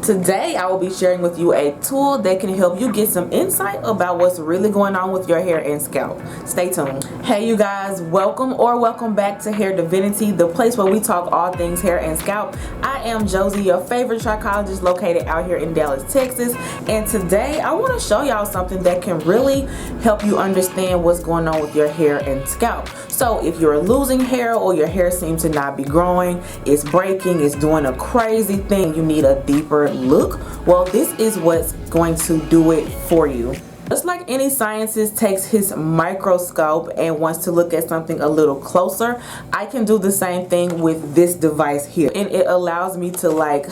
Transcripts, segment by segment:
Today I will be sharing with you a tool that can help you get some insight about what's really going on with your hair and scalp. Stay tuned. Hey you guys, welcome back to Hair Divinity, the place where we talk all things hair and scalp. I am Josie, your favorite trichologist located out here in Dallas, Texas, and today I want to show y'all something that can really help you understand what's going on with your hair and scalp. So if you're losing hair or your hair seems to not be growing, it's breaking, it's doing a crazy thing, you need a deeper look, well, this is what's going to do it for you. Just like any scientist takes his microscope and wants to look at something a little closer, I can do the same thing with this device here, and it allows me to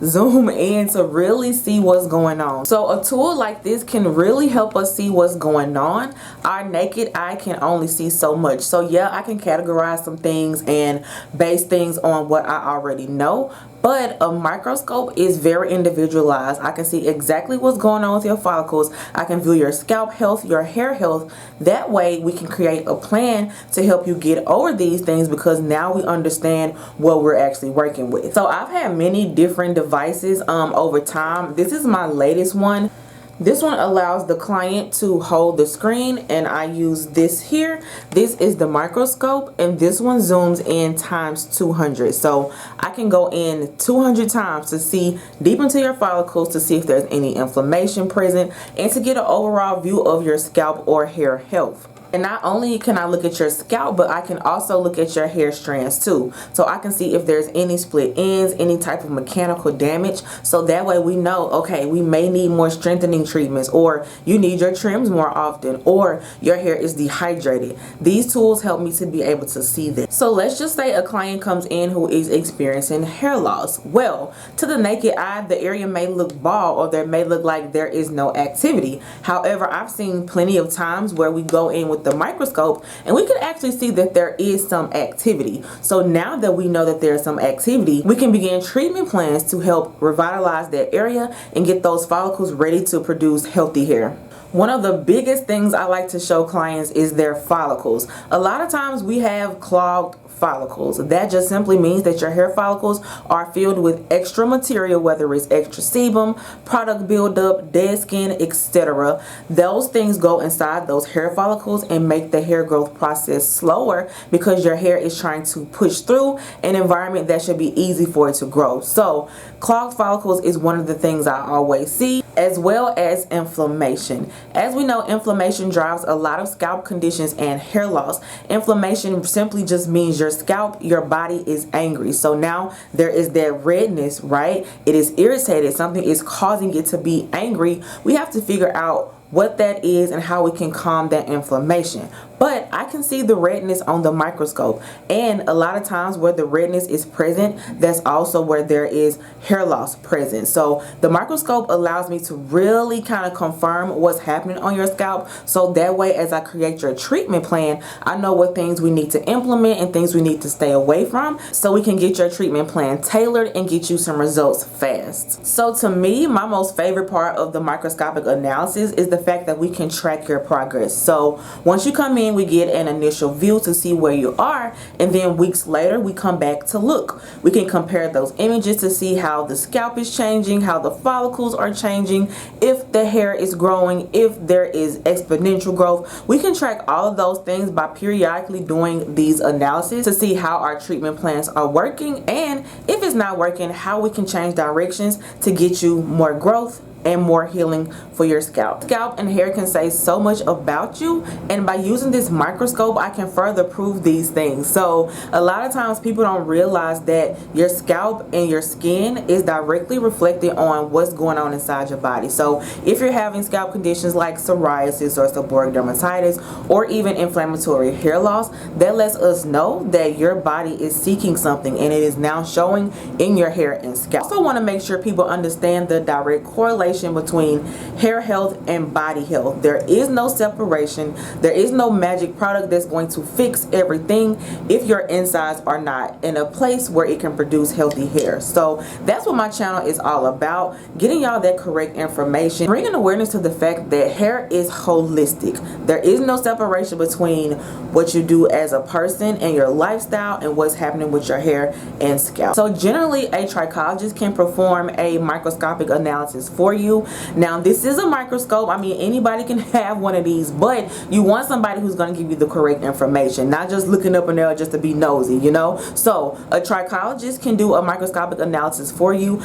zoom in to really see what's going on. So a tool like this can really help us see what's going on. Our naked eye can only see so much. So yeah, I can categorize some things and base things on what I already know, but a microscope is very individualized. I can see exactly what's going on with your follicles. I can view your scalp health, your hair health. That way we can create a plan to help you get over these things, because now we understand what we're actually working with. So I've had many different devices over time. This is my latest one. This one allows the client to hold the screen, and I use this here. This is the microscope, and this one zooms in times 200. So I can go in 200 times to see deep into your follicles to see if there's any inflammation present and to get an overall view of your scalp or hair health. And not only can I look at your scalp, but I can also look at your hair strands too. So I can see if there's any split ends, any type of mechanical damage. So that way we know, okay, we may need more strengthening treatments, or you need your trims more often, or your hair is dehydrated. These tools help me to be able to see this. So let's just say a client comes in who is experiencing hair loss. Well, to the naked eye, the area may look bald, or there may look like there is no activity. However, I've seen plenty of times where we go in with the microscope and we can actually see that there is some activity. So now that we know that there's some activity, we can begin treatment plans to help revitalize that area and get those follicles ready to produce healthy hair. One of the biggest things I like to show clients is their follicles. A lot of times we have clogged follicles. That just simply means that your hair follicles are filled with extra material, whether it's extra sebum, product buildup, dead skin, etc. Those things go inside those hair follicles and make the hair growth process slower, because your hair is trying to push through an environment that should be easy for it to grow. So clogged follicles is one of the things I always see, as well as inflammation. As we know, inflammation drives a lot of scalp conditions and hair loss. Inflammation simply just means your scalp, your body is angry. So now there is that redness, right? It is irritated. Something is causing it to be angry. We have to figure out what that is and how we can calm that inflammation. But I can see the redness on the microscope, and a lot of times where the redness is present, that's also where there is hair loss present. So the microscope allows me to really kind of confirm what's happening on your scalp, so that way as I create your treatment plan, I know what things we need to implement and things we need to stay away from, so we can get your treatment plan tailored and get you some results fast. So to me, my most favorite part of the microscopic analysis is the fact that we can track your progress. So once you come in, we get an initial view to see where you are, and then weeks later we come back to look. We can compare those images to see how the scalp is changing, how the follicles are changing, if the hair is growing, if there is exponential growth. We can track all of those things by periodically doing these analyses to see how our treatment plans are working, and if it's not working, how we can change directions to get you more growth and more healing for your scalp. Scalp and hair can say so much about you, and by using this microscope I can further prove these things. So a lot of times people don't realize that your scalp and your skin is directly reflected on what's going on inside your body. So if you're having scalp conditions like psoriasis or seborrheic dermatitis, or even inflammatory hair loss, that lets us know that your body is seeking something, and it is now showing in your hair and scalp. I also want to make sure people understand the direct correlation separation between hair health and body health. There is no separation. There is no magic product that's going to fix everything if your insides are not in a place where it can produce healthy hair. So that's what my channel is all about, getting y'all that correct information, bringing awareness to the fact that hair is holistic. There is no separation between what you do as a person and your lifestyle and what's happening with your hair and scalp. So generally, a trichologist can perform a microscopic analysis for you. Now, this is a microscope. I mean, anybody can have one of these, but you want somebody who's going to give you the correct information, not just looking up in there just to be nosy, you know. So a trichologist can do a microscopic analysis for you.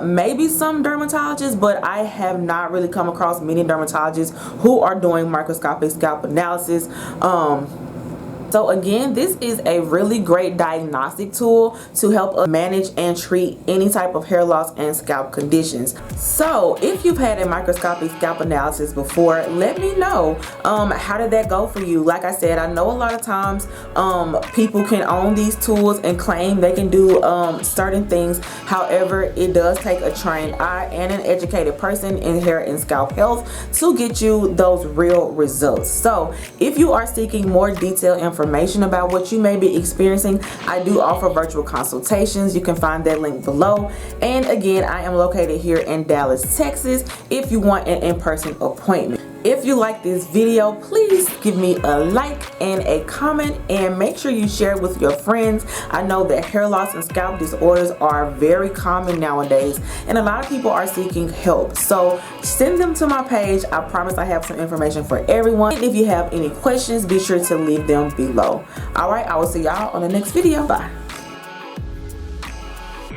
Maybe some dermatologists, but I have not really come across many dermatologists who are doing microscopic scalp analysis. So again, this is a really great diagnostic tool to help us manage and treat any type of hair loss and scalp conditions. So if you've had a microscopic scalp analysis before, let me know, how did that go for you? Like I said, I know a lot of times people can own these tools and claim they can do certain things. However, it does take a trained eye and an educated person in hair and scalp health to get you those real results. So if you are seeking more detailed information about what you may be experiencing, I do offer virtual consultations. You can find that link below. And again, I am located here in Dallas, Texas, if you want an in-person appointment. If you like this video, please give me a like and a comment, and make sure you share it with your friends. I know that hair loss and scalp disorders are very common nowadays, and a lot of people are seeking help. So send them to my page. I promise I have some information for everyone. And if you have any questions, be sure to leave them below. All right, I will see y'all on the next video. Bye.